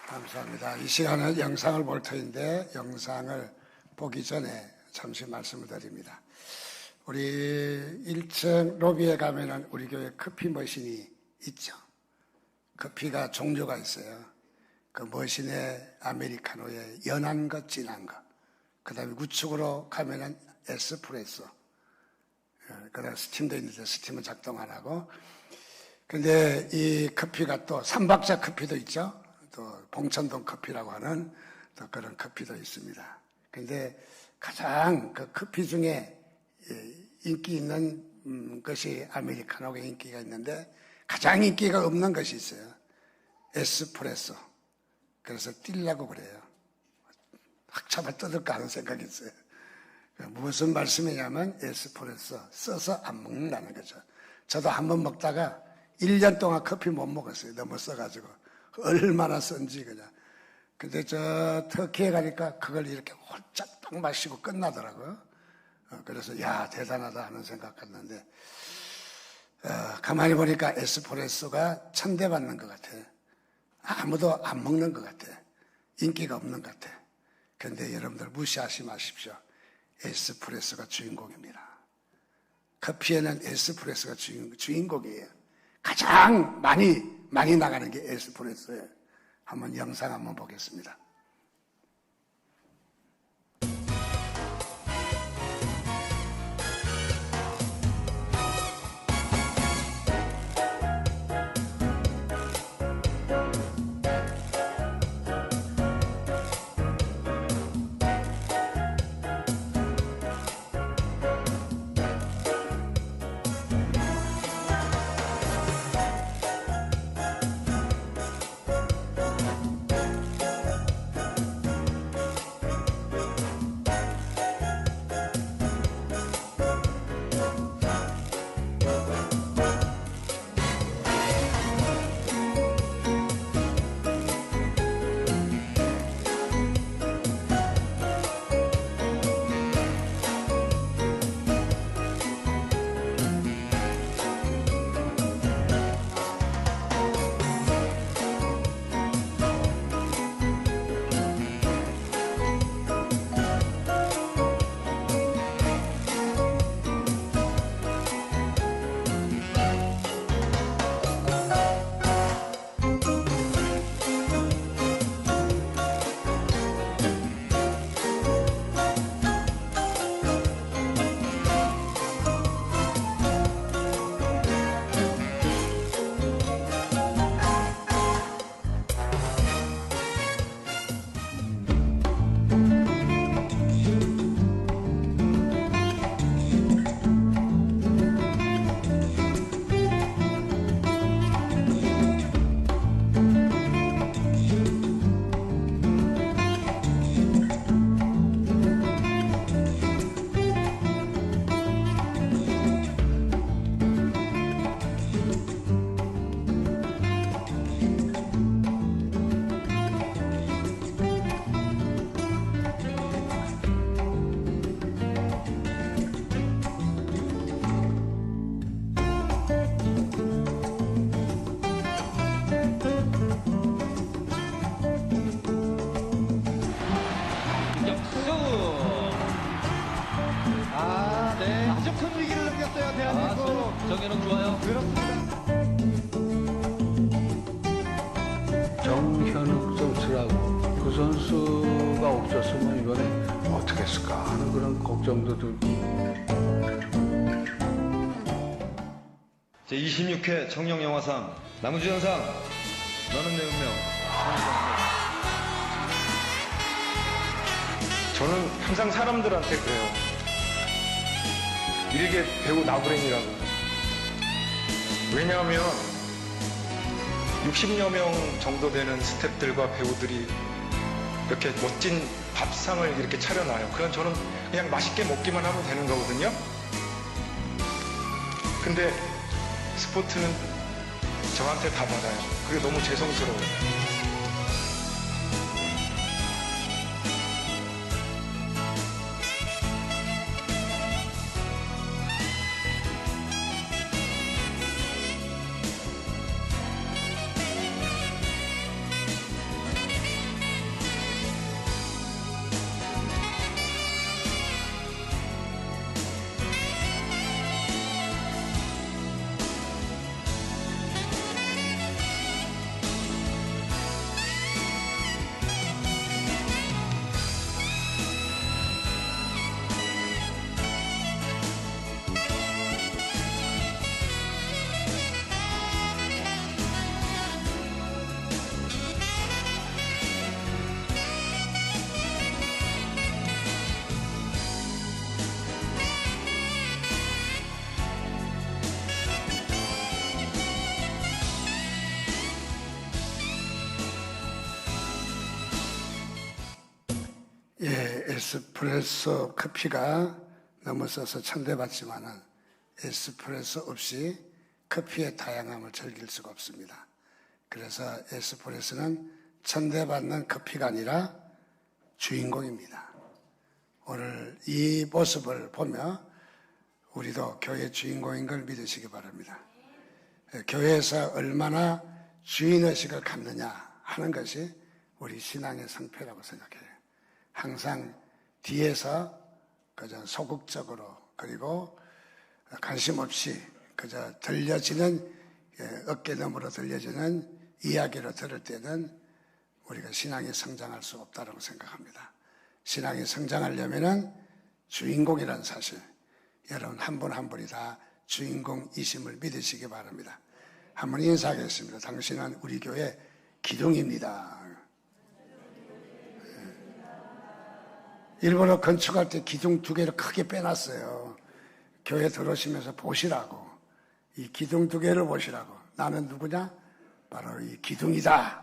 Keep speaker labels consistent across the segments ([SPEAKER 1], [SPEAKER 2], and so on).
[SPEAKER 1] 감사합니다. 이 시간은 영상을 볼 터인데 영상을 보기 전에 잠시 말씀을 드립니다. 우리 1층 로비에 가면은 우리 교회 커피 머신이 있죠. 커피가 종류가 있어요. 그 머신에 아메리카노에 연한 것, 진한 것. 그 다음에 우측으로 가면은 에스프레소. 그 다음에 스팀도 있는데 스팀은 작동 안 하고. 근데 이 커피가 또 삼박자 커피도 있죠. 또 봉천동 커피라고 하는 또 그런 커피도 있습니다. 근데 가장 그 커피 중에 인기 있는 것이 아메리카노가 인기가 있는데 가장 인기가 없는 것이 있어요. 에스프레소. 그래서 뛸려고 그래요. 학차만 뜯을까 하는 생각이 있어요. 무슨 말씀이냐면 에스프레소 써서 안 먹는다는 거죠. 저도 한번 먹다가 1년 동안 커피 못 먹었어요. 너무 써가지고. 얼마나 쓴지 그냥. 근데 저 터키에 가니까 그걸 이렇게 홀짝 딱 마시고 끝나더라고요. 그래서 야 대단하다 하는 생각 갔는데 가만히 보니까 에스프레소가 천대받는 것 같아. 아무도 안 먹는 것 같아. 인기가 없는 것 같아. 그런데 여러분들 무시하지 마십시오. 에스프레소가 주인공입니다. 커피에는 에스프레소가 주인공이에요. 가장 많이 나가는 게 에스프레소예요. 한번 영상 한번 보겠습니다.
[SPEAKER 2] 정현욱 좋아요.
[SPEAKER 3] 정현욱 선수라고 그 선수가 없었으면 이번에 어떻게 했을까 하는 그런 걱정도 들고.
[SPEAKER 4] 제26회 청룡영화상 남우주연상 너는 내 운명.
[SPEAKER 5] 저는 항상 사람들한테 그래요. 일개 배우 나부랭이라고. 왜냐하면 60여 명 정도 되는 스태프들과 배우들이 이렇게 멋진 밥상을 이렇게 차려놔요. 그건 저는 그냥 맛있게 먹기만 하면 되는 거거든요. 근데 스포츠는 저한테 다 받아요. 그게 너무 죄송스러워요.
[SPEAKER 1] 예, 에스프레소 커피가 넘어서서 천대받지만은 에스프레소 없이 커피의 다양함을 즐길 수가 없습니다. 그래서 에스프레소는 천대받는 커피가 아니라 주인공입니다. 오늘 이 모습을 보며 우리도 교회 주인공인 걸 믿으시기 바랍니다. 교회에서 얼마나 주인의식을 갖느냐 하는 것이 우리 신앙의 성패라고 생각해요. 항상 뒤에서 그저 소극적으로 그리고 관심 없이 그저 들려지는 어깨너머로 들려지는 이야기를 들을 때는 우리가 신앙이 성장할 수 없다고 생각합니다. 신앙이 성장하려면은 주인공이라는 사실, 여러분 한 분 한 분이 다 주인공이심을 믿으시기 바랍니다. 한번 인사하겠습니다. 당신은 우리 교회 기둥입니다. 일본어 건축할 때 기둥 2개를 크게 빼놨어요. 교회 들어오시면서 보시라고. 이 기둥 2개를 보시라고. 나는 누구냐? 바로 이 기둥이다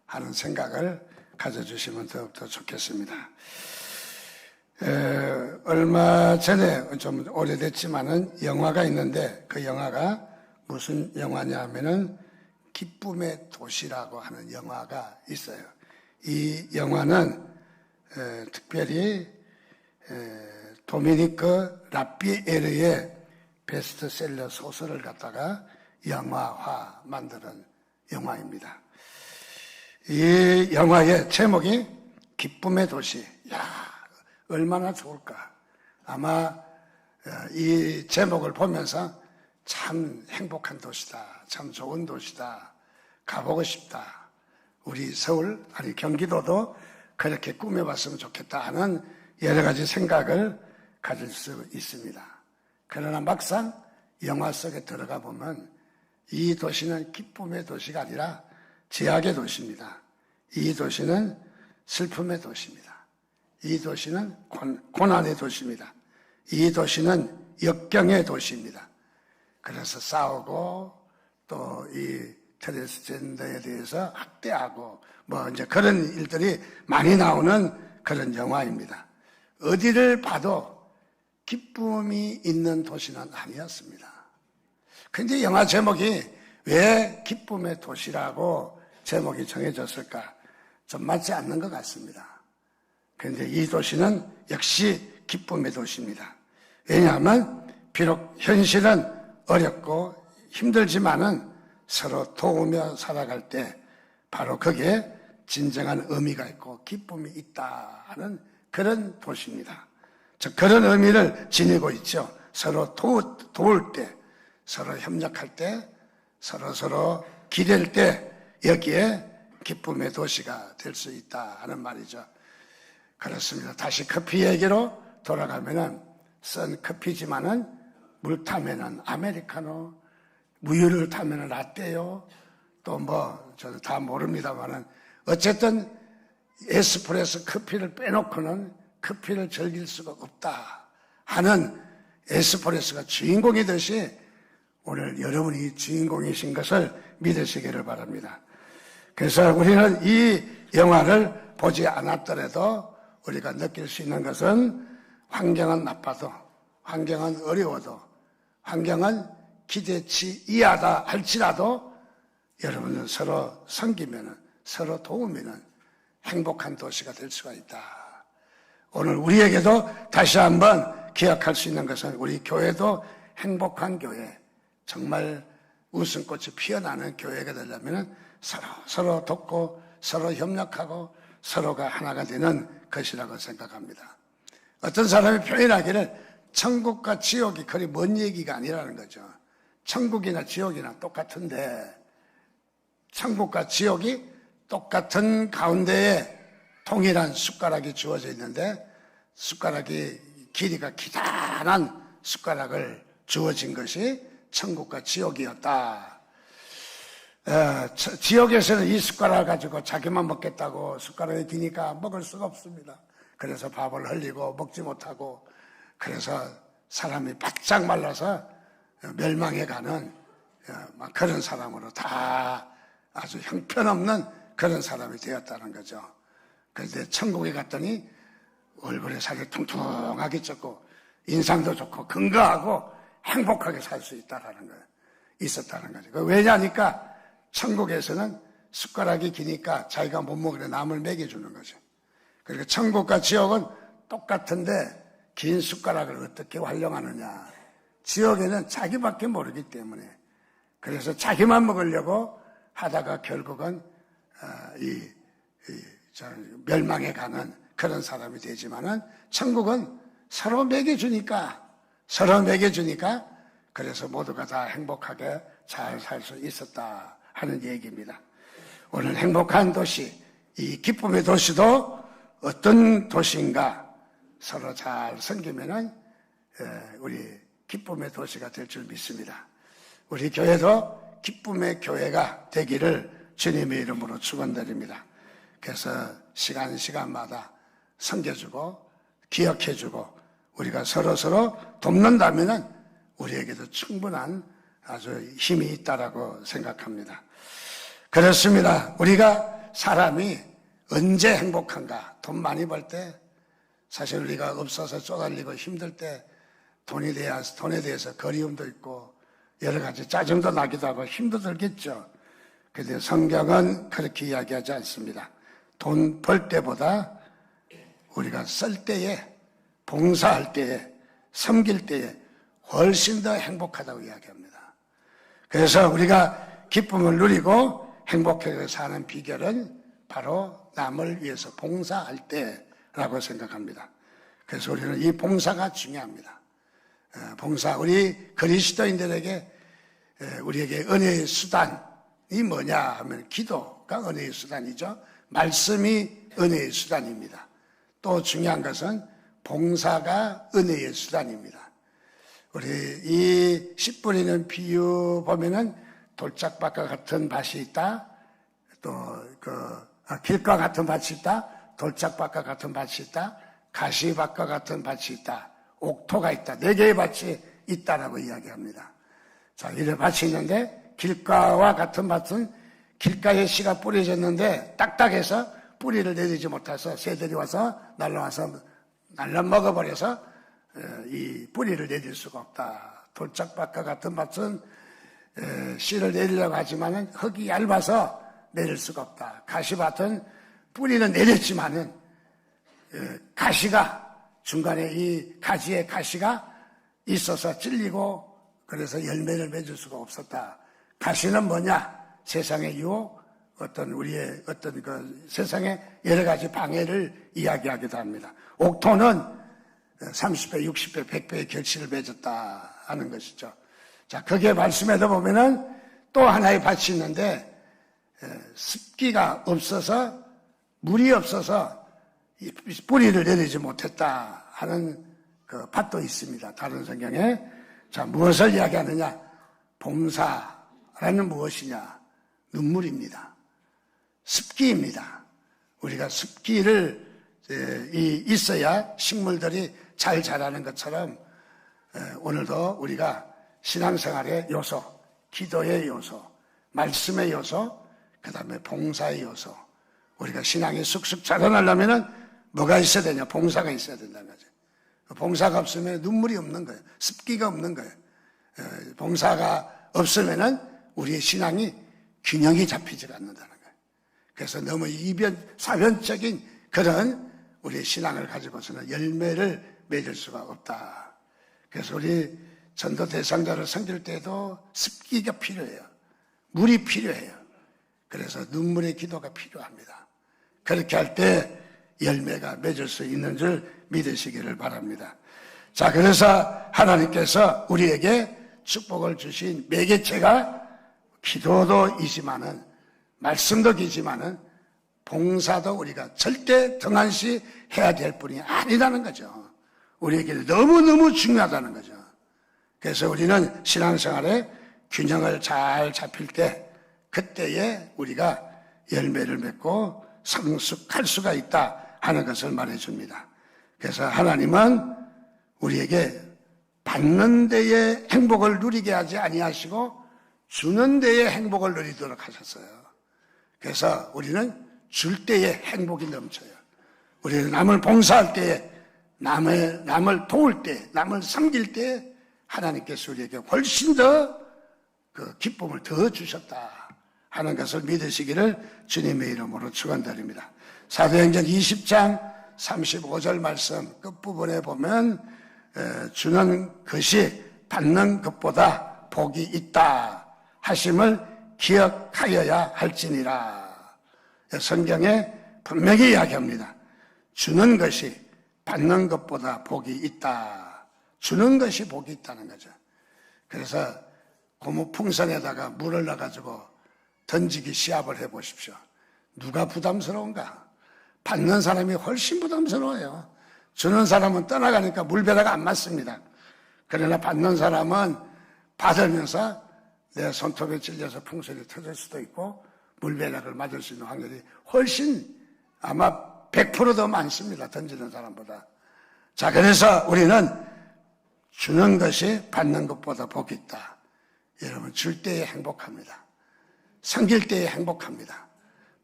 [SPEAKER 1] 하는 생각을 가져주시면 더욱더 좋겠습니다. 얼마 전에 좀 오래됐지만은 영화가 있는데 그 영화가 무슨 영화냐 하면은 기쁨의 도시라고 하는 영화가 있어요. 이 영화는 특별히 도미니크 라피에르의 베스트셀러 소설을 갖다가 영화화 만드는 영화입니다. 이 영화의 제목이 기쁨의 도시. 야, 얼마나 좋을까. 아마 이 제목을 보면서 참 행복한 도시다. 참 좋은 도시다. 가보고 싶다. 우리 서울, 아니 경기도도 그렇게 꾸며봤으면 좋겠다 하는 여러 가지 생각을 가질 수 있습니다. 그러나 막상 영화 속에 들어가 보면 이 도시는 기쁨의 도시가 아니라 제약의 도시입니다. 이 도시는 슬픔의 도시입니다. 이 도시는 고난의 도시입니다. 이 도시는 역경의 도시입니다. 그래서 싸우고 또 이 트랜스젠더에 대해서 학대하고 뭐 이제 그런 일들이 많이 나오는 그런 영화입니다. 어디를 봐도 기쁨이 있는 도시는 아니었습니다. 근데 영화 제목이 왜 기쁨의 도시라고 제목이 정해졌을까? 좀 맞지 않는 것 같습니다. 그런데 이 도시는 역시 기쁨의 도시입니다. 왜냐하면 비록 현실은 어렵고 힘들지만은 서로 도우며 살아갈 때 바로 거기에 진정한 의미가 있고 기쁨이 있다 하는 그런 도시입니다. 즉 그런 의미를 지니고 있죠. 서로 도울 때, 서로 협력할 때, 서로 기댈 때 여기에 기쁨의 도시가 될 수 있다 하는 말이죠. 그렇습니다. 다시 커피 얘기로 돌아가면은 썬 커피지만은 물 타면은 아메리카노, 우유를 타면은 라떼요. 또 뭐 저도 다 모릅니다만은 어쨌든 에스프레소 커피를 빼놓고는 커피를 즐길 수가 없다 하는 에스프레소가 주인공이듯이 오늘 여러분이 주인공이신 것을 믿으시기를 바랍니다. 그래서 우리는 이 영화를 보지 않았더라도 우리가 느낄 수 있는 것은 환경은 나빠도, 환경은 어려워도, 환경은 기대치 이하다 할지라도 여러분은 서로 섬기면은, 서로 도우면은 행복한 도시가 될 수가 있다. 오늘 우리에게도 다시 한번 기억할 수 있는 것은 우리 교회도 행복한 교회, 정말 웃음꽃이 피어나는 교회가 되려면 서로 돕고 서로 협력하고 서로가 하나가 되는 것이라고 생각합니다. 어떤 사람이 표현하기를 천국과 지옥이 그리 먼 얘기가 아니라는 거죠. 천국이나 지옥이나 똑같은데 천국과 지옥이 똑같은 가운데에 동일한 숟가락이 주어져 있는데 숟가락이 길이가 기다란 숟가락을 주어진 것이 천국과 지옥이었다. 지옥에서는 이 숟가락을 가지고 자기만 먹겠다고 숟가락이 기니까 먹을 수가 없습니다. 그래서 밥을 흘리고 먹지 못하고 그래서 사람이 바짝 말라서 멸망해가는 그런 사람으로 다 아주 형편없는 그런 사람이 되었다는 거죠. 그런데 천국에 갔더니 얼굴에 살이 퉁퉁하게 쪘고 인상도 좋고 건강하고 행복하게 살 수 있다라는 거예요. 있었다는 거죠. 왜냐니까 천국에서는 숟가락이 기니까 자기가 못 먹으려 남을 먹여주는 거죠. 그러니까 천국과 지옥은 똑같은데 긴 숟가락을 어떻게 활용하느냐. 지옥에는 자기밖에 모르기 때문에 그래서 자기만 먹으려고 하다가 결국은 멸망에 가는 그런 사람이 되지만은 천국은 서로 먹여주니까 그래서 모두가 다 행복하게 잘 살 수 있었다 하는 얘기입니다. 오늘 행복한 도시, 이 기쁨의 도시도 어떤 도시인가 서로 잘 섬기면은 우리 기쁨의 도시가 될 줄 믿습니다. 우리 교회도 기쁨의 교회가 되기를 주님의 이름으로 축원드립니다. 그래서 시간마다 섬겨주고 기억해주고 우리가 서로 돕는다면은 우리에게도 충분한 아주 힘이 있다라고 생각합니다. 그렇습니다. 우리가 사람이 언제 행복한가? 돈 많이 벌 때, 사실 우리가 없어서 쪼달리고 힘들 때 돈에 대해서 그리움도 있고 여러 가지 짜증도 나기도 하고 힘도 들겠죠. 그런데 성경은 그렇게 이야기하지 않습니다. 돈 벌 때보다 우리가 쓸 때에, 봉사할 때에, 섬길 때에 훨씬 더 행복하다고 이야기합니다. 그래서 우리가 기쁨을 누리고 행복하게 사는 비결은 바로 남을 위해서 봉사할 때라고 생각합니다. 그래서 우리는 이 봉사가 중요합니다. 봉사, 우리 그리스도인들에게 우리에게 은혜의 수단이 뭐냐 하면 기도가 은혜의 수단이죠. 말씀이 은혜의 수단입니다. 또 중요한 것은 봉사가 은혜의 수단입니다. 우리 이 씨 뿌리는 비유 보면은 돌짝밭과 같은 밭이 있다. 또 길과 같은 밭이 있다. 돌짝밭과 같은 밭이 있다. 가시밭과 같은 밭이 있다. 옥토가 있다. 4개의 밭이 있다라고 이야기합니다. 자, 이런 밭이 있는데 길가와 같은 밭은 길가에 씨가 뿌려졌는데 딱딱해서 뿌리를 내리지 못해서 새들이 와서 날라 먹어버려서 이 뿌리를 내릴 수가 없다. 돌짝밭과 같은 밭은 씨를 내리려고 하지만은 흙이 얇아서 내릴 수가 없다. 가시밭은 뿌리는 내렸지만은 가시가 중간에 이 가지에 가시가 있어서 찔리고 그래서 열매를 맺을 수가 없었다. 가시는 뭐냐? 세상의 유혹, 우리의 세상의 여러 가지 방해를 이야기하기도 합니다. 옥토는 30배, 60배, 100배의 결실을 맺었다 하는 것이죠. 자, 거기에 말씀에도 보면은 또 하나의 밭이 있는데 습기가 없어서 물이 없어서 뿌리를 내리지 못했다 하는 그 밭도 있습니다. 다른 성경에. 자, 무엇을 이야기하느냐? 봉사라는 무엇이냐? 눈물입니다. 습기입니다. 우리가 습기를 있어야 식물들이 잘 자라는 것처럼 오늘도 우리가 신앙생활의 요소, 기도의 요소, 말씀의 요소, 그 다음에 봉사의 요소. 우리가 신앙이 쑥쑥 자라나려면은 뭐가 있어야 되냐? 봉사가 있어야 된다는 거죠. 봉사가 없으면 눈물이 없는 거예요. 습기가 없는 거예요. 봉사가 없으면은 우리의 신앙이 균형이 잡히지 않는다는 거예요. 그래서 너무 사변적인 그런 우리의 신앙을 가지고서는 열매를 맺을 수가 없다. 그래서 우리 전도 대상자를 섬길 때도 습기가 필요해요. 물이 필요해요. 그래서 눈물의 기도가 필요합니다. 그렇게 할 때 열매가 맺을 수 있는 줄 믿으시기를 바랍니다. 자, 그래서 하나님께서 우리에게 축복을 주신 매개체가 기도도 이지만은 말씀도 기지만은 봉사도 우리가 절대 등한시 해야 될 뿐이 아니라는 거죠. 우리에게 너무너무 중요하다는 거죠. 그래서 우리는 신앙생활에 균형을 잘 잡힐 때 그때에 우리가 열매를 맺고 성숙할 수가 있다 하는 것을 말해줍니다. 그래서 하나님은 우리에게 받는 데에 행복을 누리게 하지 아니하시고 주는 데에 행복을 누리도록 하셨어요. 그래서 우리는 줄 때에 행복이 넘쳐요. 우리는 남을 봉사할 때, 남을 도울 때, 남을 섬길 때 하나님께서 우리에게 훨씬 더 그 기쁨을 더 주셨다 하는 것을 믿으시기를 주님의 이름으로 축원드립니다. 사도행전 20장 35절 말씀 끝부분에 보면 주는 것이 받는 것보다 복이 있다 하심을 기억하여야 할지니라. 성경에 분명히 이야기합니다. 주는 것이 받는 것보다 복이 있다. 주는 것이 복이 있다는 거죠. 그래서 고무 풍선에다가 물을 넣어가지고 던지기 시합을 해보십시오. 누가 부담스러운가? 받는 사람이 훨씬 부담스러워요. 주는 사람은 떠나가니까 물벼락가 안 맞습니다. 그러나 받는 사람은 받으면서 내 손톱에 찔려서 풍선이 터질 수도 있고 물벼락을 맞을 수 있는 확률이 훨씬 아마 100% 더 많습니다. 던지는 사람보다. 자, 그래서 우리는 주는 것이 받는 것보다 복이 있다. 여러분, 줄 때에 행복합니다. 섬길 때에 행복합니다.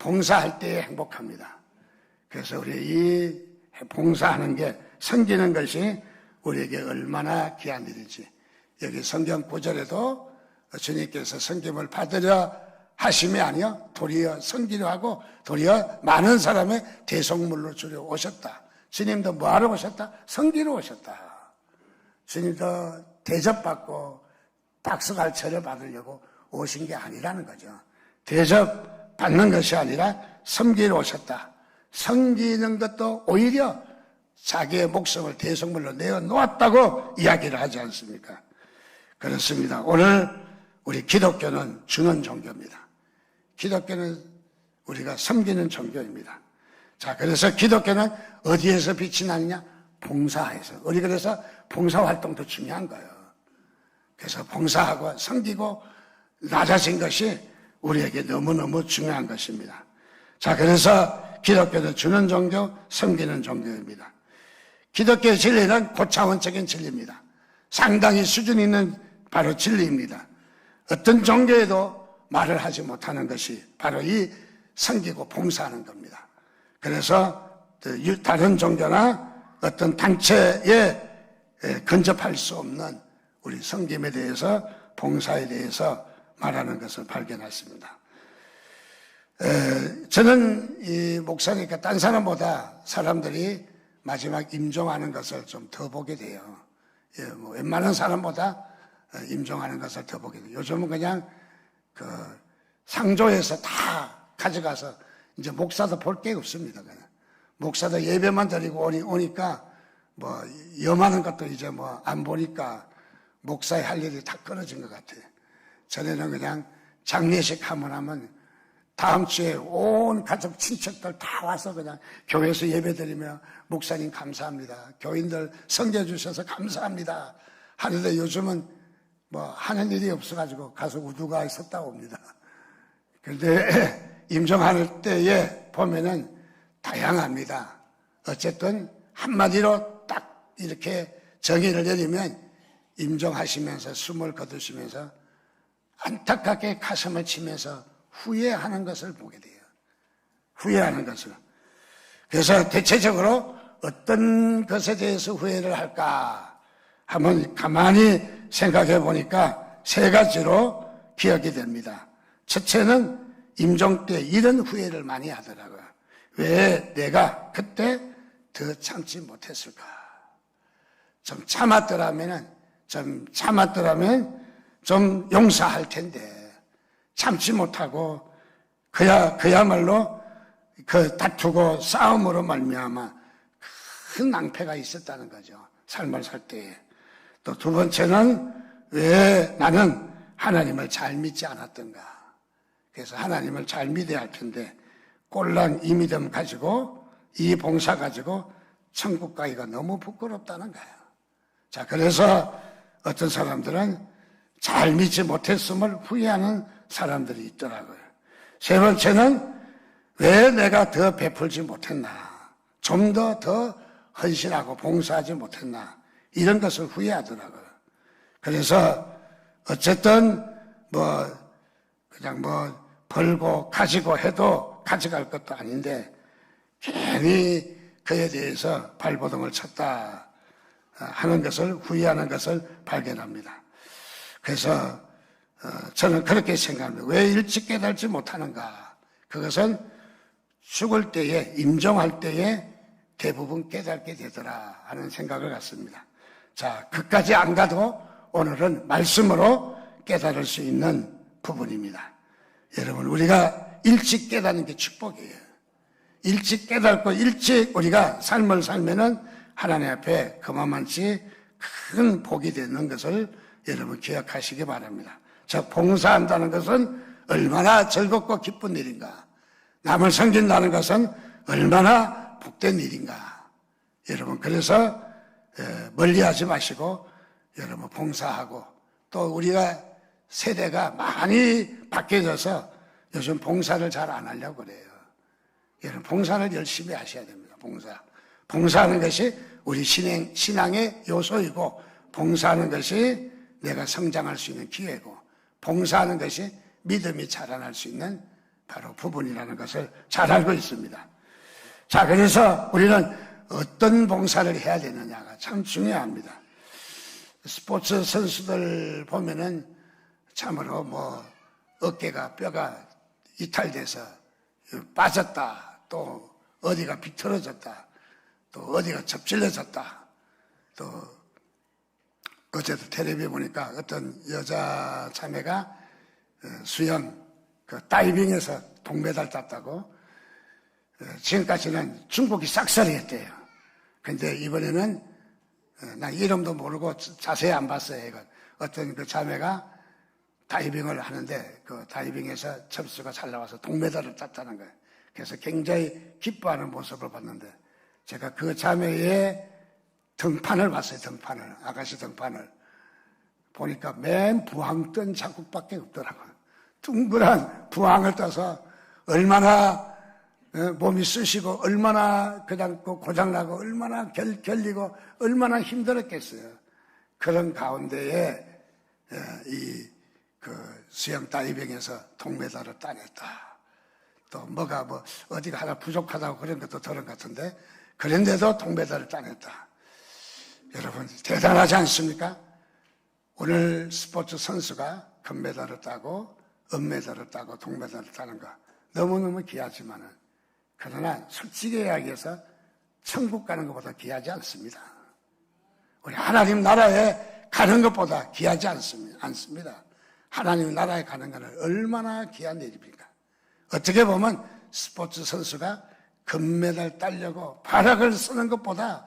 [SPEAKER 1] 봉사할 때에 행복합니다. 그래서 우리 이 봉사하는 게, 섬기는 것이 우리에게 얼마나 귀한 일인지. 여기 성경 9절에도 주님께서 섬김을 받으려 하심이 아니요 도리어 섬기려 하고 도리어 많은 사람의 대속물로 주려 오셨다. 주님도 뭐하러 오셨다? 섬기러 오셨다. 주님도 대접받고 박수갈채를 받으려고 오신 게 아니라는 거죠. 대접받는 것이 아니라 섬기러 오셨다. 섬기는 것도 오히려 자기의 목숨을 대속물로 내어놓았다고 이야기를 하지 않습니까? 그렇습니다. 오늘 우리 기독교는 주는 종교입니다. 기독교는 우리가 섬기는 종교입니다. 자, 그래서 기독교는 어디에서 빛이 나느냐? 봉사에서. 우리 그래서 봉사활동도 중요한 거예요. 그래서 봉사하고 섬기고 낮아진 것이 우리에게 너무너무 중요한 것입니다. 자, 그래서 기독교는 주는 종교, 섬기는 종교입니다. 기독교의 진리는 고차원적인 진리입니다. 상당히 수준 있는 바로 진리입니다. 어떤 종교에도 말을 하지 못하는 것이 바로 이 섬기고 봉사하는 겁니다. 그래서 다른 종교나 어떤 단체에 근접할 수 없는 우리 섬김에 대해서, 봉사에 대해서 말하는 것을 발견했습니다. 저는 이 목사니까 딴 사람보다 사람들이 마지막 임종하는 것을 좀 더 보게 돼요. 뭐 웬만한 사람보다 임종하는 것을 더 보게 돼요. 요즘은 그냥 그 상조에서 다 가져가서 이제 목사도 볼 게 없습니다. 그냥. 목사도 예배만 드리고 오니까 뭐 염하는 것도 이제 뭐 안 보니까 목사의 할 일이 다 끊어진 것 같아요. 전에는 그냥 장례식 하면 다음 주에 온 가족 친척들 다 와서 그냥 교회에서 예배드리며 목사님 감사합니다. 교인들 섬겨주셔서 감사합니다. 하는데 요즘은 뭐 하는 일이 없어가지고 가서 우두가 있었다 옵니다. 그런데 임종할 때에 보면은 다양합니다. 어쨌든 한마디로 딱 이렇게 정의를 내리면 임종하시면서 숨을 거두시면서 안타깝게 가슴을 치면서 후회하는 것을 보게 돼요. 후회하는 것을. 그래서 대체적으로 어떤 것에 대해서 후회를 할까 한번 가만히 생각해 보니까 세 가지로 기억이 됩니다. 첫째는 임종 때 이런 후회를 많이 하더라고요. 왜 내가 그때 더 참지 못했을까? 좀 참았더라면 좀 용서할 텐데 참지 못하고 그야말로 그 다투고 싸움으로 말미암아 큰 낭패가 있었다는 거죠. 삶을 살 때에. 또 두 번째는 왜 나는 하나님을 잘 믿지 않았던가. 그래서 하나님을 잘 믿어야 할 텐데 꼴랑 이 믿음 가지고 이 봉사 가지고 천국 가기가 너무 부끄럽다는 거예요. 자, 그래서 어떤 사람들은 잘 믿지 못했음을 후회하는 사람들이 있더라고요. 세 번째는 왜 내가 더 베풀지 못했나, 좀 더 헌신하고 봉사하지 못했나, 이런 것을 후회하더라고요. 그래서 어쨌든 그냥 벌고 가지고 해도 가져갈 것도 아닌데 괜히 그에 대해서 발버둥을 쳤다 하는 것을 후회하는 것을 발견합니다. 그래서 저는 그렇게 생각합니다. 왜 일찍 깨달지 못하는가? 그것은 죽을 때에, 임종할 때에 대부분 깨닫게 되더라 하는 생각을 갖습니다. 자, 그까지 안 가도 오늘은 말씀으로 깨달을 수 있는 부분입니다. 여러분, 우리가 일찍 깨닫는 게 축복이에요. 일찍 깨닫고 일찍 우리가 삶을 살면은 하나님 앞에 그만만치 큰 복이 되는 것을 여러분 기억하시기 바랍니다. 저 봉사한다는 것은 얼마나 즐겁고 기쁜 일인가. 남을 섬긴다는 것은 얼마나 복된 일인가. 여러분, 그래서 멀리하지 마시고 여러분 봉사하고, 또 우리가 세대가 많이 바뀌어져서 요즘 봉사를 잘 안 하려고 그래요. 여러분, 봉사를 열심히 하셔야 됩니다. 봉사하는 것이 우리 신앙의 요소이고, 봉사하는 것이 내가 성장할 수 있는 기회고, 봉사하는 것이 믿음이 자라날 수 있는 바로 부분이라는 것을 잘 알고 있습니다. 자, 그래서 우리는 어떤 봉사를 해야 되느냐가 참 중요합니다. 스포츠 선수들 보면은 참으로 어깨가, 뼈가 이탈돼서 빠졌다, 또 어디가 비틀어졌다, 또 어디가 접질러졌다, 또 어제도 텔레비에 보니까 어떤 여자 자매가 수영, 다이빙에서 동메달 땄다고. 지금까지는 중국이 싹쓸이했대요. 근데 이번에는 난 이름도 모르고 자세히 안 봤어요. 이건 어떤 그 자매가 다이빙을 하는데 그 다이빙에서 점수가 잘 나와서 동메달을 땄다는 거예요. 그래서 굉장히 기뻐하는 모습을 봤는데, 제가 그 자매의 등판을 봤어요. 등판을, 아가씨 등판을 보니까 맨 부항 뜬 자국밖에 없더라고요. 둥그란 부항을 떠서 얼마나 몸이 쑤시고, 얼마나 그냥 고장나고, 얼마나 결리고, 얼마나 힘들었겠어요. 그런 가운데에 수영 다이빙에서 동메달을 따냈다. 또 어디가 하나 부족하다고 그런 것도 들은 것 같은데, 그런데도 동메달을 따냈다. 여러분, 대단하지 않습니까? 오늘 스포츠 선수가 금메달을 따고, 은메달을 따고, 동메달을 따는 거 너무너무 귀하지만은, 그러나 솔직히 이야기해서 천국 가는 것보다 귀하지 않습니다. 우리 하나님 나라에 가는 것보다 귀하지 않습니다. 하나님 나라에 가는 것은 얼마나 귀한 일입니까? 어떻게 보면 스포츠 선수가 금메달 따려고 발악을 쓰는 것보다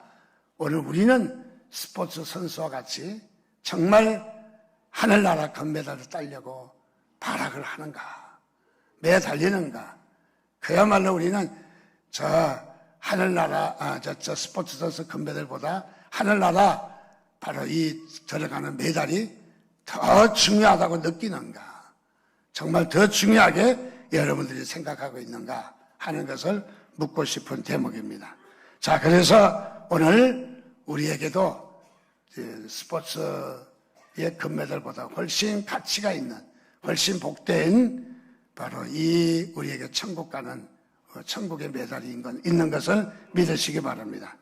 [SPEAKER 1] 오늘 우리는 스포츠 선수와 같이 정말 하늘나라 금메달을 따려고 발악을 하는가, 매달리는가. 그야말로 우리는 저 하늘나라, 저 스포츠 선수 금메달보다 하늘나라 바로 이 들어가는 메달이 더 중요하다고 느끼는가, 정말 더 중요하게 여러분들이 생각하고 있는가 하는 것을 묻고 싶은 대목입니다. 자, 그래서 오늘 우리에게도 스포츠의 금메달보다 훨씬 가치가 있는, 훨씬 복된 바로 이 우리에게 천국 가는 천국의 메달이 있는 것을 믿으시기 바랍니다.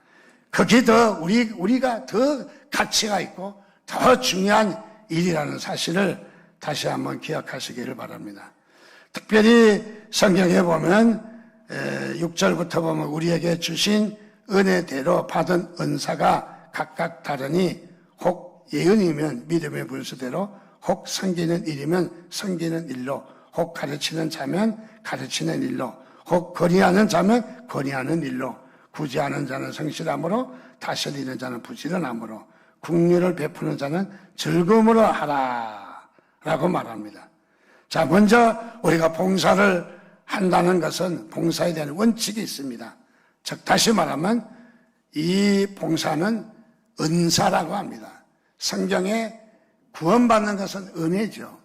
[SPEAKER 1] 그게 더 우리가 더 가치가 있고 더 중요한 일이라는 사실을 다시 한번 기억하시기를 바랍니다. 특별히 성경에 보면 6절부터 보면 우리에게 주신 은혜대로 받은 은사가 각각 다르니, 혹 예언이면 믿음의 분수대로, 혹 섬기는 일이면 섬기는 일로, 혹 가르치는 자면 가르치는 일로, 혹 건의하는 자면 건의하는 일로, 구제하는 자는 성실함으로, 다스리는 자는 부지런함으로, 국률을 베푸는 자는 즐거움으로 하라 라고 말합니다. 자, 먼저 우리가 봉사를 한다는 것은 봉사에 대한 원칙이 있습니다. 즉 다시 말하면 이 봉사는 은사라고 합니다. 성경에 구원받는 것은 은혜죠.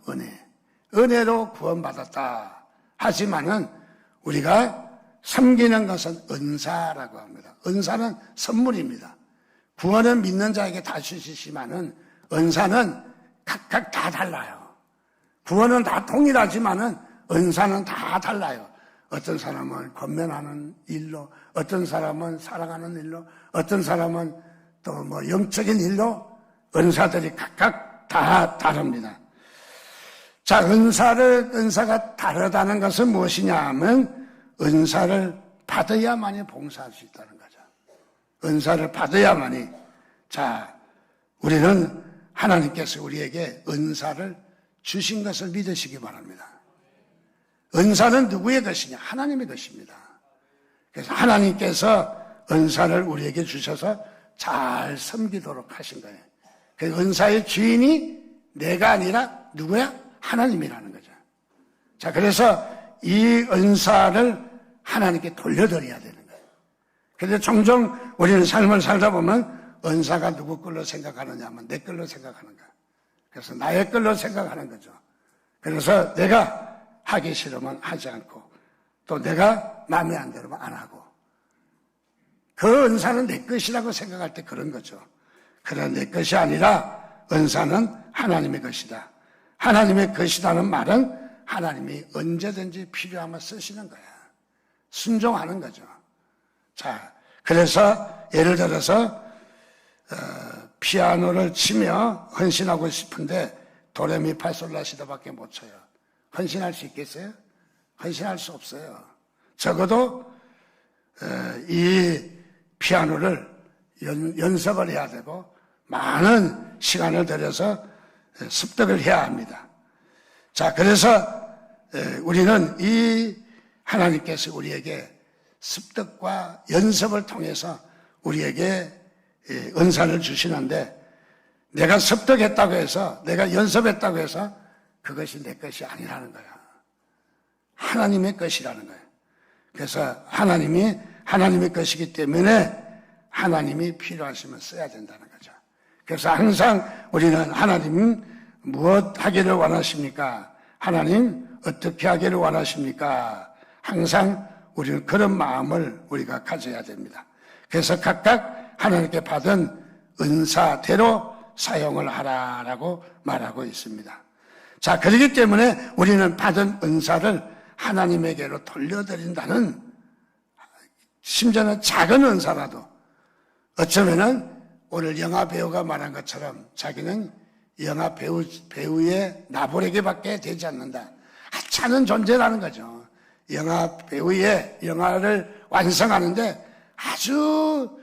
[SPEAKER 1] 은혜로 구원받았다 하지만은 우리가 섬기는 것은 은사라고 합니다. 은사는 선물입니다. 구원은 믿는 자에게 다 주시지만은 은사는 각각 다 달라요. 구원은 다 동일하지만은 은사는 다 달라요. 어떤 사람은 권면하는 일로, 어떤 사람은 사랑하는 일로, 어떤 사람은 또 뭐 영적인 일로 은사들이 각각 다 다릅니다. 자, 은사가 다르다는 것은 무엇이냐 하면 은사를 받아야만이 봉사할 수 있다는 거죠. 은사를 받아야만이. 자, 우리는 하나님께서 우리에게 은사를 주신 것을 믿으시기 바랍니다. 은사는 누구의 것이냐? 하나님의 것입니다. 그래서 하나님께서 은사를 우리에게 주셔서 잘 섬기도록 하신 거예요. 그 은사의 주인이 내가 아니라 누구야? 하나님이라는 거죠. 자, 그래서 이 은사를 하나님께 돌려드려야 되는 거예요. 그런데 종종 우리는 삶을 살다 보면 은사가 누구 걸로 생각하느냐 하면 내 걸로 생각하는 거야. 그래서 나의 걸로 생각하는 거죠. 그래서 내가 하기 싫으면 하지 않고 또 내가 마음에 안 들으면 안 하고 그 은사는 내 것이라고 생각할 때 그런 거죠. 그러나 내 것이 아니라 은사는 하나님의 것이다. 하나님의 것이라는 말은 하나님이 언제든지 필요하면 쓰시는 거야. 순종하는 거죠. 자, 그래서 예를 들어서 피아노를 치며 헌신하고 싶은데 도레미파솔라시도밖에 못 쳐요. 헌신할 수 있겠어요? 헌신할 수 없어요. 적어도 이 피아노를 연습을 해야 되고 많은 시간을 들여서 습득을 해야 합니다. 자, 그래서 우리는 이 하나님께서 우리에게 습득과 연습을 통해서 우리에게 은사를 주시는데 내가 습득했다고 해서 내가 연습했다고 해서 그것이 내 것이 아니라는 거야. 하나님의 것이라는 거예요. 그래서 하나님이 하나님의 것이기 때문에 하나님이 필요하시면 써야 된다는 거죠. 그래서 항상 우리는 하나님 무엇 하기를 원하십니까? 하나님 어떻게 하기를 원하십니까? 항상 우리는 그런 마음을 우리가 가져야 됩니다. 그래서 각각 하나님께 받은 은사대로 사용을 하라라고 말하고 있습니다. 자, 그렇기 때문에 우리는 받은 은사를 하나님에게로 돌려드린다는 심지어는 작은 은사라도 어쩌면은 오늘 영화 배우가 말한 것처럼 자기는 영화 배우의 나부레기밖에 되지 않는다. 하찮은 존재라는 거죠. 영화 배우의 영화를 완성하는데 아주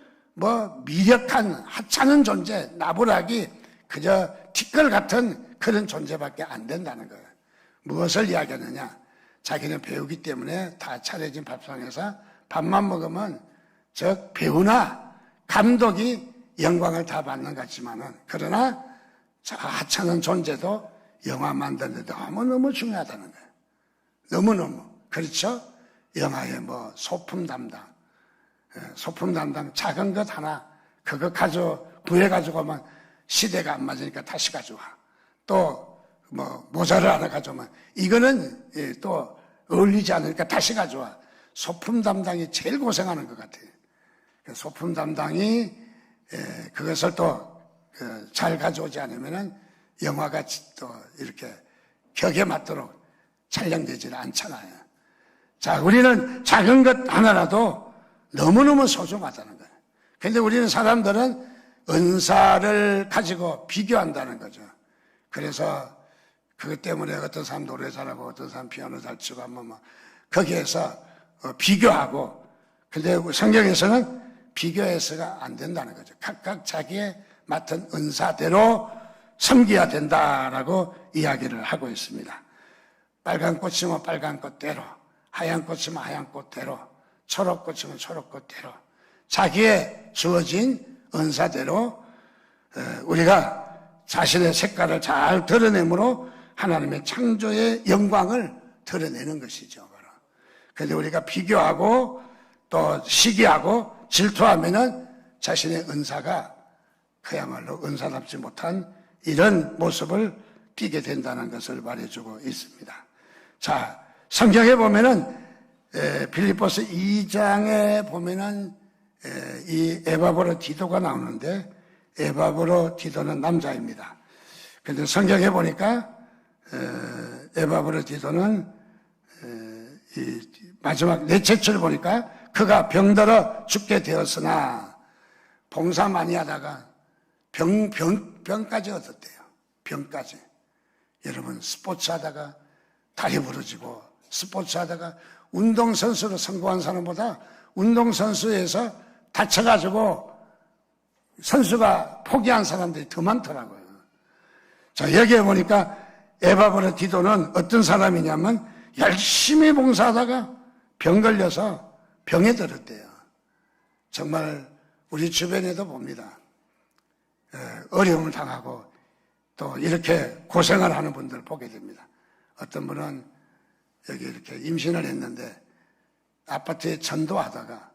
[SPEAKER 1] 미력한 하찮은 존재, 나부라기 그저 티끌 같은 그런 존재밖에 안 된다는 거예요. 무엇을 이야기하느냐? 자기는 배우기 때문에 다 차려진 밥상에서 밥만 먹으면 즉 배우나 감독이 영광을 다 받는 것 같지만은 그러나 저 하찮은 존재도 영화 만드는데 너무너무 중요하다는 거예요. 너무너무. 그렇죠? 영화의 소품 담당 작은 것 하나 그거 구해가지고 오면 시대가 안 맞으니까 다시 가져와. 또 모자를 하나 가져오면 이거는 또 어울리지 않으니까 다시 가져와. 소품 담당이 제일 고생하는 것 같아요. 소품 담당이 그것을 또 잘 가져오지 않으면은 영화가 또 이렇게 격에 맞도록 촬영되지는 않잖아요. 자, 우리는 작은 것 하나라도 너무너무 소중하다는 거예요. 그런데 우리는 사람들은 은사를 가지고 비교한다는 거죠. 그래서 그것 때문에 어떤 사람 노래 잘하고 어떤 사람 피아노 잘 치고 하면 거기에서 비교하고, 근데 성경에서는 비교해서가 안 된다는 거죠. 각각 자기의 맡은 은사대로 섬겨야 된다라고 이야기를 하고 있습니다. 빨간 꽃이면 빨간 꽃대로, 하얀 꽃이면 하얀 꽃대로, 초록 꽃이면 초록 꽃대로 자기의 주어진 은사대로 우리가 자신의 색깔을 잘 드러내므로 하나님의 창조의 영광을 드러내는 것이죠. 그런데 우리가 비교하고 또 시기하고 질투하면은 자신의 은사가 그야말로 은사답지 못한 이런 모습을 띠게 된다는 것을 말해주고 있습니다. 자, 성경에 보면은 빌립보서 2장에 보면은 이 에바브로 디도가 나오는데 에바브로 디도는 남자입니다. 그런데 성경에 보니까 에바브로 디도는 마지막 넷째 줄 보니까 그가 병들어 죽게 되었으나 봉사 많이 하다가 병까지 얻었대요. 병까지. 여러분 스포츠 하다가 다리 부러지고 스포츠 하다가 운동선수로 성공한 사람보다 운동선수에서 다쳐가지고 선수가 포기한 사람들이 더 많더라고요. 자, 여기에 보니까 에바브로 디도는 어떤 사람이냐면 열심히 봉사하다가 병 걸려서 병에 들었대요. 정말 우리 주변에도 봅니다. 어려움을 당하고 또 이렇게 고생을 하는 분들 보게 됩니다. 어떤 분은 여기 이렇게 임신을 했는데 아파트에 전도하다가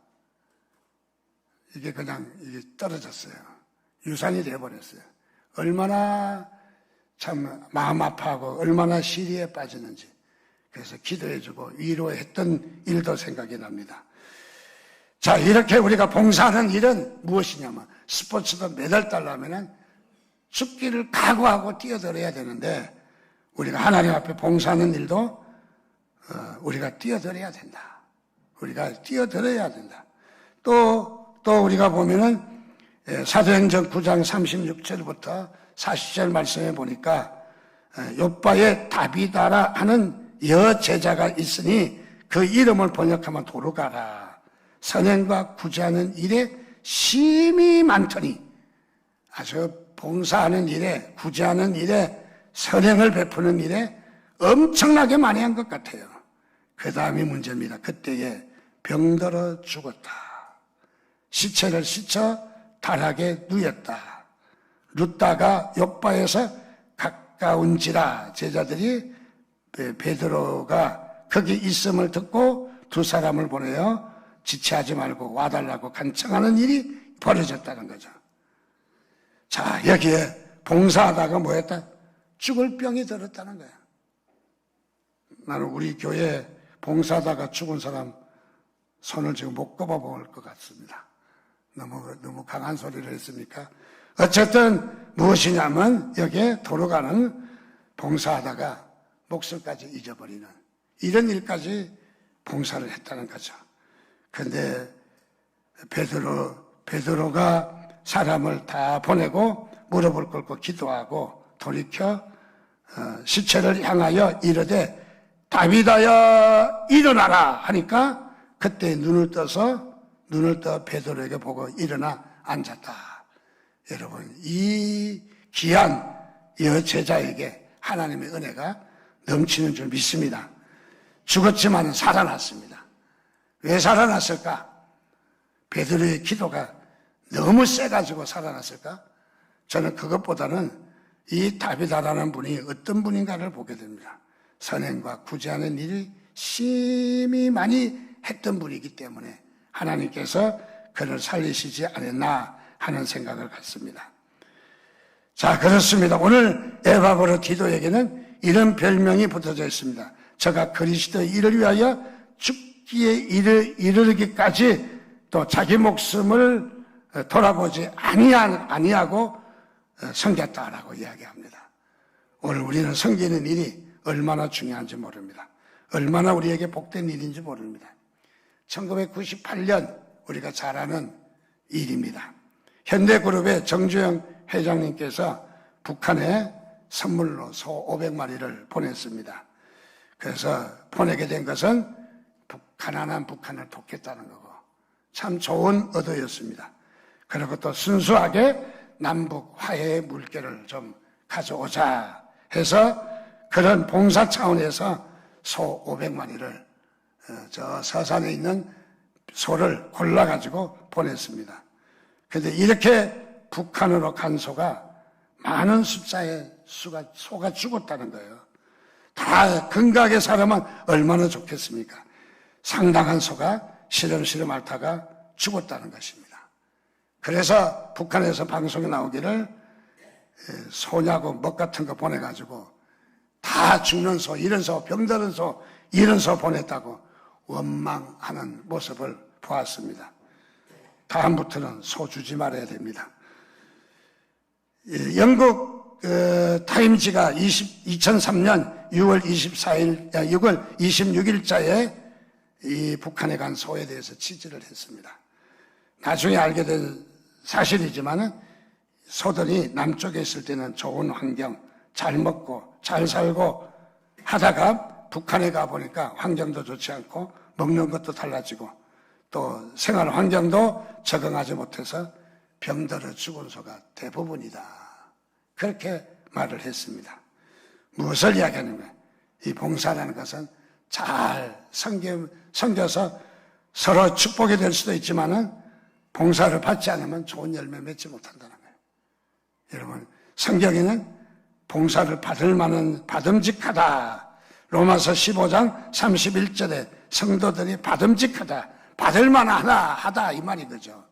[SPEAKER 1] 이게 그냥 이게 떨어졌어요. 유산이 되어버렸어요. 얼마나 참 마음 아파하고 얼마나 시리에 빠지는지. 그래서 기도해주고 위로했던 일도 생각이 납니다. 자, 이렇게 우리가 봉사하는 일은 무엇이냐면 스포츠도 메달 따려면은 죽기를 각오하고 뛰어들어야 되는데 우리가 하나님 앞에 봉사하는 일도 우리가 뛰어들어야 된다. 우리가 뛰어들어야 된다. 또 우리가 보면은 사도행전 9장 36절부터 40절 말씀에 보니까 욥바에 다비다라 하는 여제자가 있으니 그 이름을 번역하면 도르가라. 선행과 구제하는 일에 심이 많더니 아주 봉사하는 일에 구제하는 일에 선행을 베푸는 일에 엄청나게 많이 한 것 같아요. 그 다음이 문제입니다. 그때에 병들어 죽었다. 시체를 씻어 다락에 누였다. 룻다가 욥바에서 가까운지라 제자들이 베드로가 거기 있음을 듣고 두 사람을 보내어 지체하지 말고 와달라고 간청하는 일이 벌어졌다는 거죠. 자, 여기에 봉사하다가 뭐였다? 죽을 병이 들었다는 거야. 나는 우리 교회 봉사하다가 죽은 사람 손을 지금 못 꼽아볼 것 같습니다. 너무 강한 소리를 했습니까? 어쨌든 무엇이냐면 여기에 도로가는 봉사하다가 목숨까지 잊어버리는 이런 일까지 봉사를 했다는 거죠. 그런데 베드로가 사람을 다 보내고 무릎을 꿇고 기도하고 돌이켜 시체를 향하여 이르되 다비다여 일어나라 하니까 그때 눈을 떠 베드로에게 보고 일어나 앉았다. 여러분, 이 귀한 여제자에게 하나님의 은혜가 넘치는 줄 믿습니다. 죽었지만 살아났습니다. 왜 살아났을까? 베드로의 기도가 너무 세가지고 살아났을까? 저는 그것보다는 이 다비다라는 분이 어떤 분인가를 보게 됩니다. 선행과 구제하는 일을 심히 많이 했던 분이기 때문에 하나님께서 그를 살리시지 않았나 하는 생각을 갖습니다. 자, 그렇습니다. 오늘 에바브로 디도에게는 이런 별명이 붙어져 있습니다. 저가 그리스도의 일을 위하여 죽기에 이르기까지 또 자기 목숨을 돌아보지 아니하고 섬겼다라고 이야기합니다. 오늘 우리는 섬기는 일이 얼마나 중요한지 모릅니다. 얼마나 우리에게 복된 일인지 모릅니다. 1998년 우리가 잘 아는 일입니다. 현대그룹의 정주영 회장님께서 북한에 선물로 소 500마리를 보냈습니다. 그래서 보내게 된 것은 가난한 북한을 돕겠다는 거고 참 좋은 의도였습니다. 그리고 또 순수하게 남북 화해의 물결을 좀 가져오자 해서 그런 봉사 차원에서 소 500마리를 저 서산에 있는 소를 골라가지고 보냈습니다. 그런데 이렇게 북한으로 간 소가 많은 숫자의 소가 죽었다는 거예요. 다 건강하게 살아만 얼마나 좋겠습니까? 상당한 소가 시름시름 앓다가 죽었다는 것입니다. 그래서 북한에서 방송에 나오기를 소냐고 먹 같은 거 보내가지고 다 죽는 소, 이런 소, 병드는 소, 이런 소 보냈다고 원망하는 모습을 보았습니다. 다음부터는 소 주지 말아야 됩니다. 영국 타임지가 2003년 6월 26일자에 이 북한에 간 소에 대해서 취재를 했습니다. 나중에 알게 된 사실이지만은 소들이 남쪽에 있을 때는 좋은 환경, 잘 먹고 잘 살고 하다가 북한에 가보니까 환경도 좋지 않고 먹는 것도 달라지고 또 생활 환경도 적응하지 못해서 병들어 죽은 소가 대부분이다. 그렇게 말을 했습니다. 무엇을 이야기하냐면 이 봉사라는 것은 잘 섬겨서 서로 축복이 될 수도 있지만은 봉사를 받지 않으면 좋은 열매 맺지 못한다는 거예요. 여러분, 성경에는 봉사를 받을 만한 받음직하다. 로마서 15장 31절에 성도들이 받음직하다. 받을 만하다 이 말이 그죠.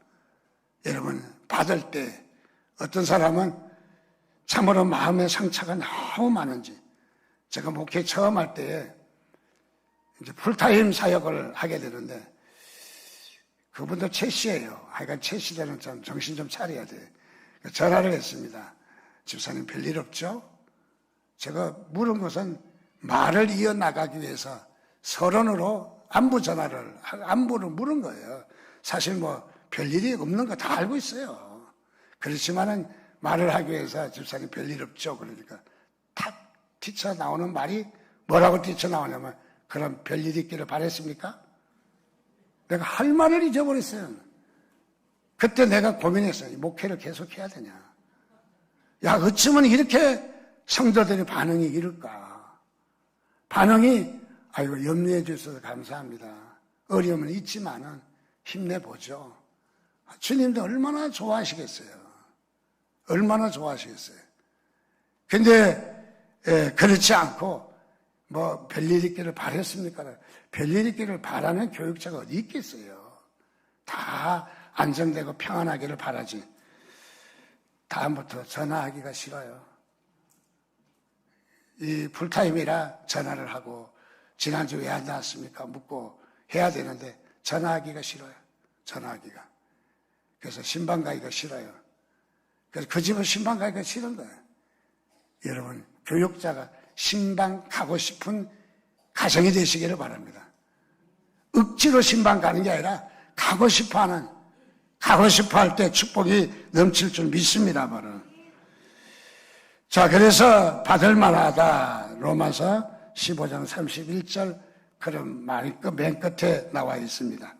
[SPEAKER 1] 여러분, 받을 때 어떤 사람은 참으로 마음의 상처가 너무 많은지, 제가 목회 처음 할 때에 이제 풀타임 사역을 하게 되는데 그분도 최 씨예요. 하여간 최 씨들은 좀 정신 좀 차려야 돼. 전화를 했습니다. 집사님 별일 없죠? 제가 물은 것은 말을 이어나가기 위해서 서론으로 안부를 물은 거예요. 사실 뭐 별일이 없는 거 다 알고 있어요. 그렇지만은 말을 하기 위해서 집사님 별일 없죠? 그러니까 탁 뛰쳐나오는 말이 뭐라고 뛰쳐나오냐면 그럼 별일 있기를 바랬습니까? 내가 할 말을 잊어버렸어요. 그때 내가 고민했어요. 목회를 계속 해야 되냐. 야, 어쩌면 이렇게 성도들의 반응이 이럴까. 반응이 아이고 염려해 주셔서 감사합니다. 어려움은 있지만은 힘내보죠. 주님도 얼마나 좋아하시겠어요. 얼마나 좋아하시겠어요. 근데 그렇지 않고 뭐 별일 있기를 바랬습니까? 별일 있기를 바라는 교육자가 어디 있겠어요. 다 안정되고 평안하기를 바라지. 다음부터 전화하기가 싫어요. 이 풀타임이라 전화를 하고 지난주 왜 안 나왔습니까? 묻고 해야 되는데 전화하기가 싫어요. 전화하기가. 그래서 신방 가기가 싫어요. 그래서 그 집은 신방 가기가 싫은 거예요. 여러분, 교육자가 신방 가고 싶은 가정이 되시기를 바랍니다. 억지로 신방 가는 게 아니라 가고 싶어 할 때 축복이 넘칠 줄 믿습니다. 바로. 자, 그래서 받을 만하다. 로마서 15장 31절 그런 말이 맨 끝에 나와 있습니다.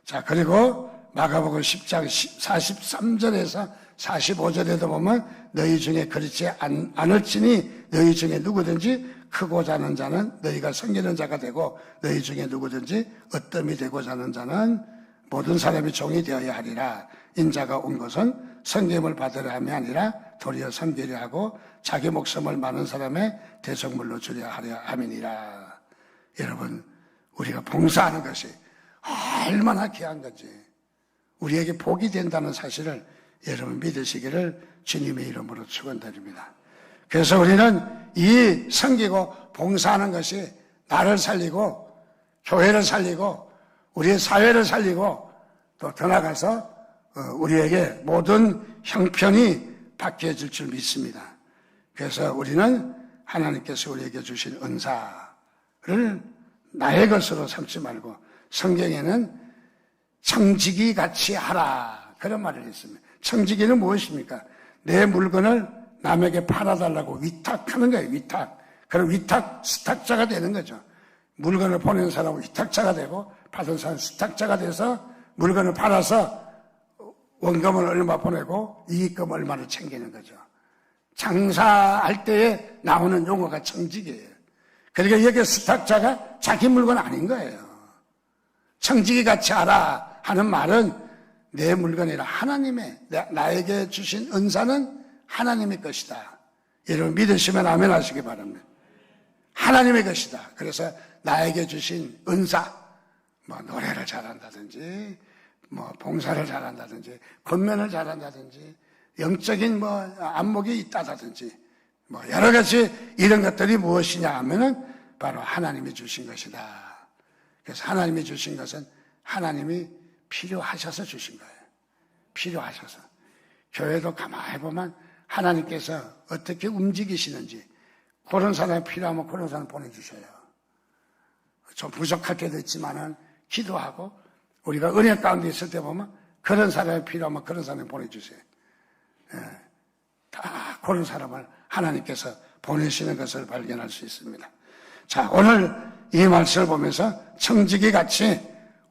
[SPEAKER 1] 자, 그리고 마가복음 10장 43절에서 45절에도 보면 너희 중에 그렇지 않을지니 너희 중에 누구든지 크고자 하는 자는 너희가 섬기는 자가 되고 너희 중에 누구든지 어뜸이 되고자 하는 자는 모든 사람이 종이 되어야 하리라. 인자가 온 것은 섬김을 받으려 함이 아니라 도리어 섬기려 하고 자기 목숨을 많은 사람의 대속물로 주려 하려 함이니라. 여러분, 우리가 봉사하는 것이 얼마나 귀한 건지 우리에게 복이 된다는 사실을 여러분 믿으시기를 주님의 이름으로 축원드립니다. 그래서 우리는 이 섬기고 봉사하는 것이 나를 살리고 교회를 살리고 우리의 사회를 살리고 또 더 나아가서 우리에게 모든 형편이 바뀌어질 줄 믿습니다. 그래서 우리는 하나님께서 우리에게 주신 은사를 나의 것으로 삼지 말고 성경에는 청지기 같이 하라 그런 말을 했습니다. 청지기는 무엇입니까? 내 물건을 남에게 팔아달라고 위탁하는 거예요. 위탁. 그럼 위탁 스탁자가 되는 거죠. 물건을 보내는 사람은 위탁자가 되고 받은 사람은 스탁자가 돼서 물건을 팔아서 원금을 얼마 보내고 이익금 얼마를 챙기는 거죠. 장사할 때에 나오는 용어가 청지기예요. 그러니까 여기 스탁자가 자기 물건 아닌 거예요. 청지기 같이 하라 하는 말은 내 물건이라 하나님의 나에게 주신 은사는 하나님의 것이다. 여러분 믿으시면 아멘 하시기 바랍니다. 하나님의 것이다. 그래서 나에게 주신 은사, 뭐 노래를 잘한다든지, 뭐 봉사를 잘한다든지, 권면을 잘한다든지, 영적인 뭐 안목이 있다든지, 뭐 여러 가지 이런 것들이 무엇이냐 하면은 바로 하나님이 주신 것이다. 그래서 하나님이 주신 것은 하나님이 필요하셔서 주신 거예요. 필요하셔서. 교회도 가만히 보면 하나님께서 어떻게 움직이시는지 그런 사람이 필요하면 그런 사람 보내주셔요. 좀 부족할 때도 있지만은 기도하고 우리가 은혜 가운데 있을 때 보면 그런 사람이 필요하면 그런 사람을 보내주세요. 다 그런 사람을 하나님께서 보내시는 것을 발견할 수 있습니다. 자, 오늘 이 말씀을 보면서 청지기 같이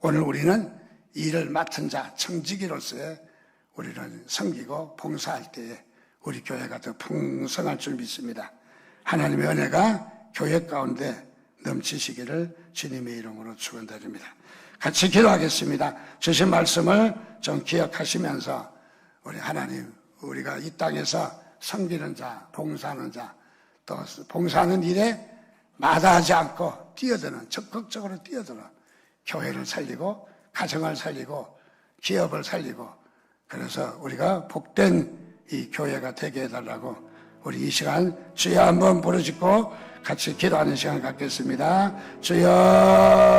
[SPEAKER 1] 오늘 우리는 일을 맡은 자, 청지기로서의 우리는 섬기고 봉사할 때에 우리 교회가 더 풍성할 줄 믿습니다. 하나님의 은혜가 교회 가운데 넘치시기를 주님의 이름으로 축원드립니다. 같이 기도하겠습니다. 주신 말씀을 좀 기억하시면서 우리 하나님, 우리가 이 땅에서 섬기는 자, 봉사하는 자, 또 봉사하는 일에 마다하지 않고 뛰어드는, 적극적으로 뛰어드는 교회를 살리고 가정을 살리고 기업을 살리고 그래서 우리가 복된 이 교회가 되게 해달라고 우리 이 시간 주여 한번 부르짖고 같이 기도하는 시간 갖겠습니다. 주여